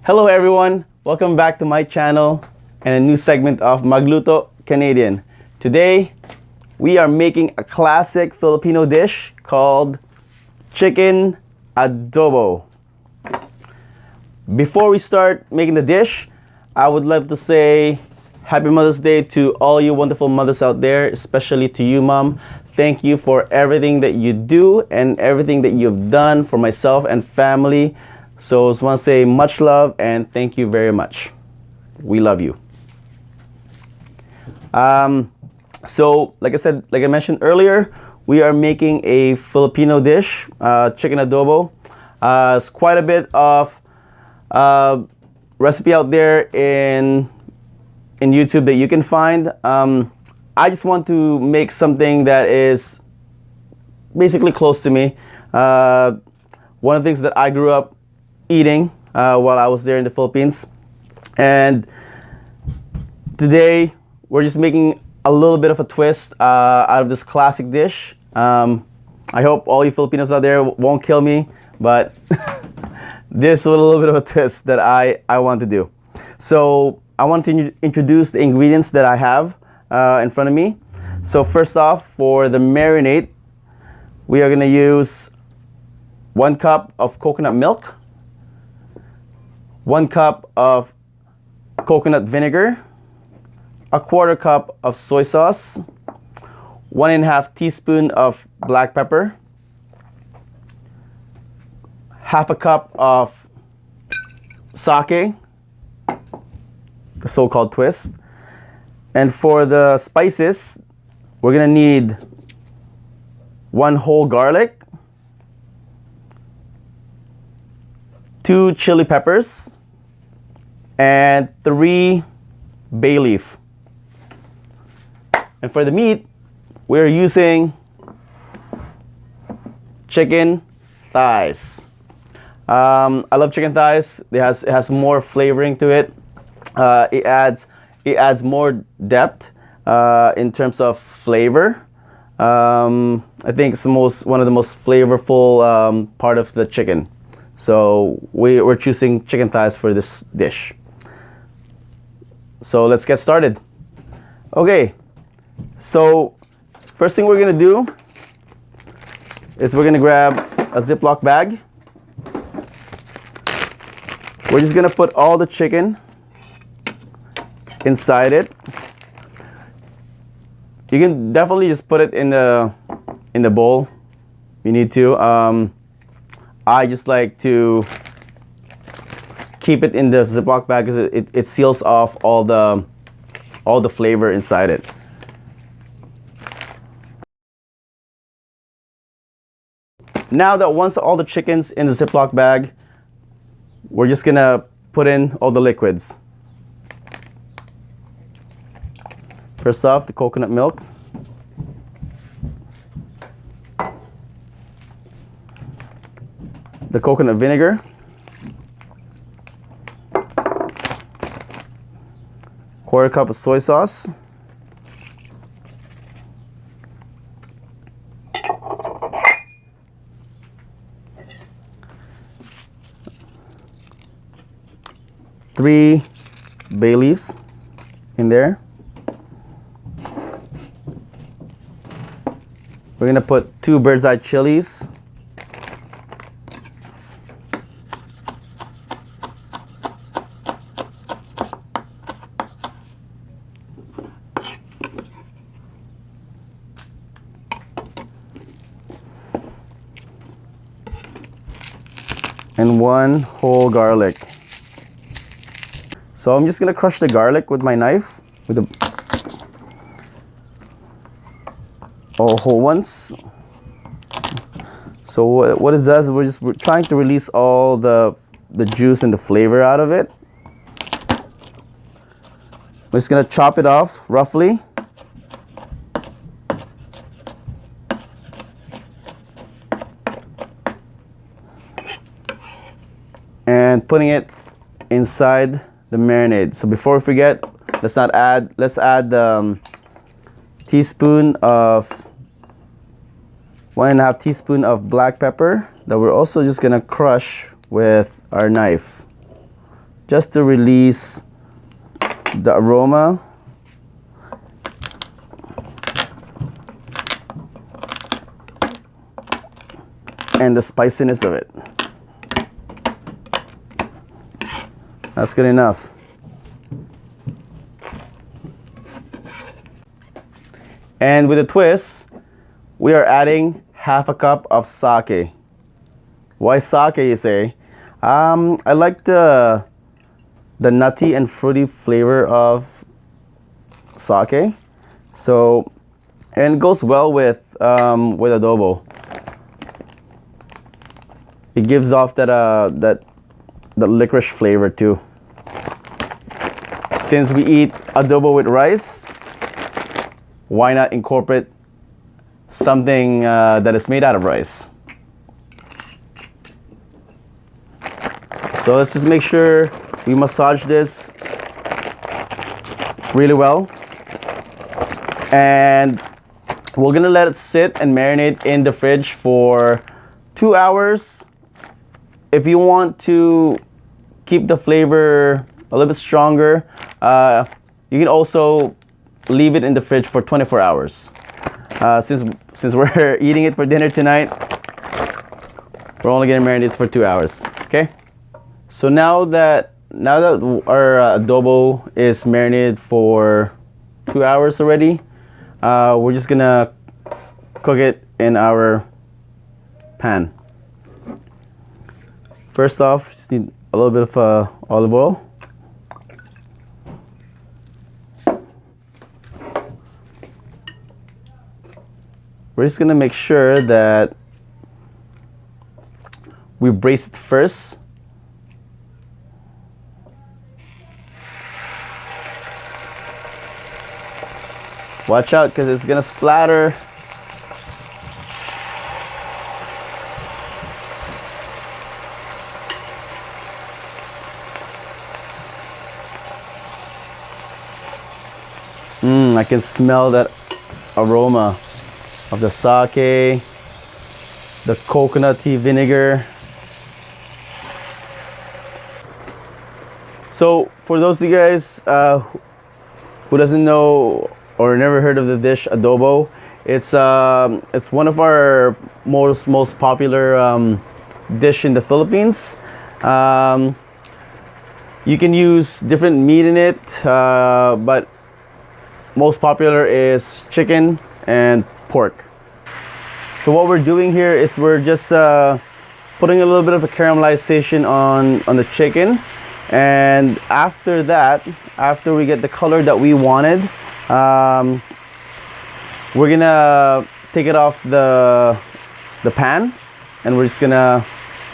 Hello everyone, welcome back to my channel and a new segment of Magluto Canadian. Today, we are making a classic Filipino dish called chicken adobo. Before we start making the dish, I would love to say Happy Mother's Day to all you wonderful mothers out there, especially to you, Mom. Thank you for everything that you do and everything that you've done for myself and family. So I just want to say much love and thank you very much. We love you. So like I mentioned earlier, we are making a Filipino dish, chicken adobo. It's quite a bit of recipe out there in YouTube that you can find. I just want to make something that is basically close to me. One of the things that I grew up eating while I was there in the Philippines. And today we're just making a little bit of a twist out of this classic dish. I hope all you Filipinos out there won't kill me, but this is a little bit of a twist that I want to do. So I want to introduce the ingredients that I have in front of me. So first off, for the marinade, we are going to use 1 cup of coconut milk, 1 cup of coconut vinegar, 1/4 cup of soy sauce, 1.5 teaspoon of black pepper, 1/2 cup of sake, the so-called twist. And for the spices, we're gonna need 1 whole garlic, 2 chili peppers, and 3 bay leaf. And for the meat, we're using chicken thighs. I love chicken thighs. It has more flavoring to it. It adds more depth in terms of flavor. I think it's one of the most flavorful part of the chicken. So we're choosing chicken thighs for this dish. So let's get started. Okay, so first thing we're gonna do is we're gonna grab a Ziploc bag. We're just gonna put all the chicken inside it. You can definitely just put it in the bowl. You need to. I just like to keep it in the Ziploc bag because it seals off all the flavor inside it. Now that once all the chicken's in the Ziploc bag, we're just gonna put in all the liquids. First off, the coconut milk. The coconut vinegar. 1/4 cup of soy sauce. Three bay leaves in there. We're gonna put 2 bird's eye chilies. And 1 whole garlic. So I'm just gonna crush the garlic with my knife, with the all whole ones. So what it does, we're trying to release all the juice and the flavor out of it. We're just gonna chop it off roughly. And putting it inside the marinade. So before we forget, let's add teaspoon of 1.5 teaspoon of black pepper that we're also just gonna crush with our knife. just to release the aroma. And the spiciness of it. That's good enough. And with a twist, we are adding half a cup of sake. Why sake, you say? I like the nutty and fruity flavor of sake. So, and it goes well with adobo. It gives off that licorice flavor too. Since we eat adobo with rice, why not incorporate something that is made out of rice? So let's just make sure we massage this really well. And we're gonna let it sit and marinate in the fridge for 2 hours. If you want to keep the flavor a little bit stronger, you can also leave it in the fridge for 24 hours. Since we're eating it for dinner tonight, we're only gonna marinate it for 2 hours. Okay. So now that our adobo is marinated for 2 hours already, we're just gonna cook it in our pan. First off, just need a little bit of olive oil. We're just gonna make sure that we braise it first. Watch out, because it's gonna splatter. I can smell that aroma of the sake, the coconutty vinegar. So for those of you guys who doesn't know or never heard of the dish adobo, it's one of our most popular dish in the Philippines. You can use different meat in it, but most popular is chicken and pork. So what we're doing here is we're just putting a little bit of a caramelization on the chicken, and after that, after we get the color that we wanted, we're gonna take it off the pan, and we're just gonna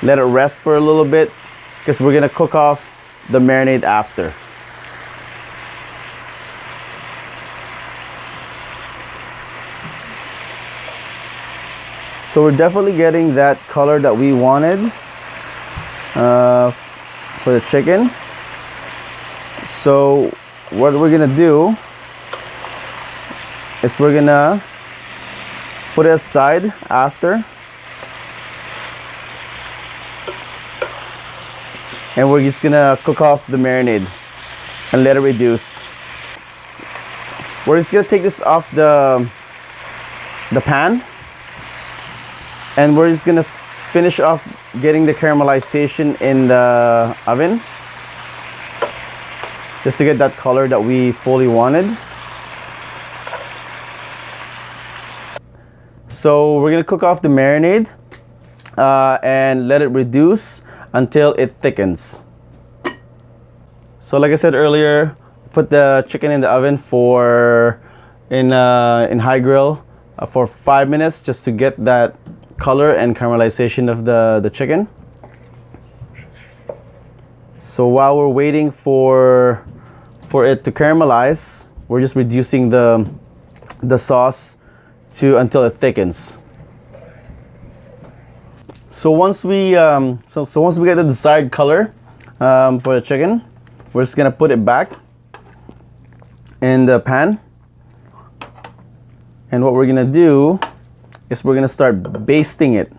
let it rest for a little bit, because we're gonna cook off the marinade after. So we're definitely getting that color that we wanted for the chicken. So what we're gonna do is we're gonna put it aside after, and we're just gonna cook off the marinade and let it reduce. We're just gonna take this off the pan, and we're just gonna finish off getting the caramelization in the oven, just to get that color that we fully wanted. So we're gonna cook off the marinade and let it reduce until it thickens. So like I said earlier, put the chicken in the oven in high grill for 5 minutes, just to get that color and caramelization of the chicken. So while we're waiting for it to caramelize, we're just reducing the sauce until it thickens. So once we once we get the desired color for the chicken, we're just gonna put it back in the pan, and what we're gonna do is we're gonna start basting it.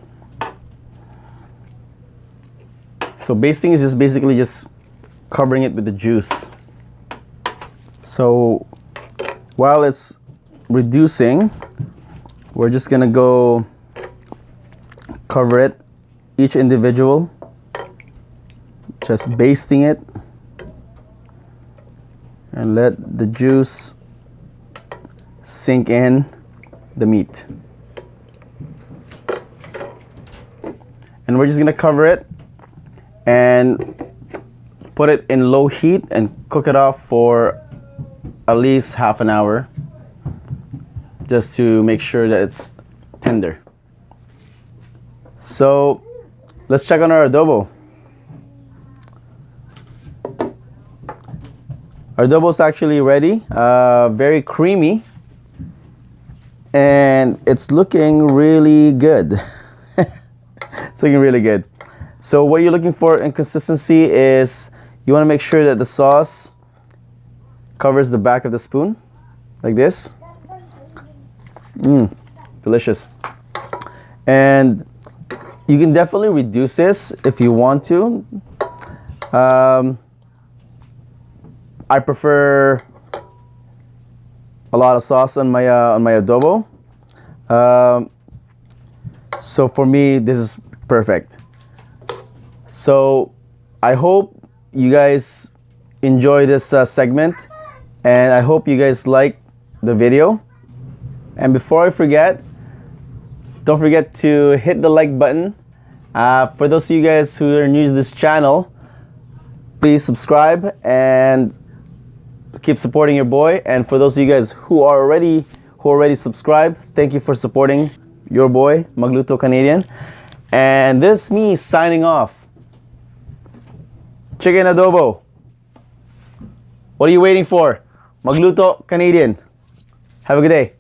So basting is just basically just covering it with the juice. So while it's reducing, we're just gonna go cover it, each individual, just basting it, and let the juice sink in the meat. And we're just gonna cover it and put it in low heat and cook it off for at least half an hour, just to make sure that it's tender. So let's check on our adobo. Our adobo is actually ready, very creamy, and it's looking really good. It's looking really good. So what you're looking for in consistency is you want to make sure that the sauce covers the back of the spoon, like this. Delicious. And you can definitely reduce this if you want to. I prefer a lot of sauce on my adobo. So for me, this is perfect. So I hope you guys enjoy this segment, and I hope you guys like the video. And before I forget, don't forget to hit the like button. For those of you guys who are new to this channel, please subscribe and keep supporting your boy. And for those of you guys who already subscribed, thank you for supporting your boy, Magluto Canadian. And this is me signing off. Chicken adobo. What are you waiting for? Magluto Canadian. Have a good day.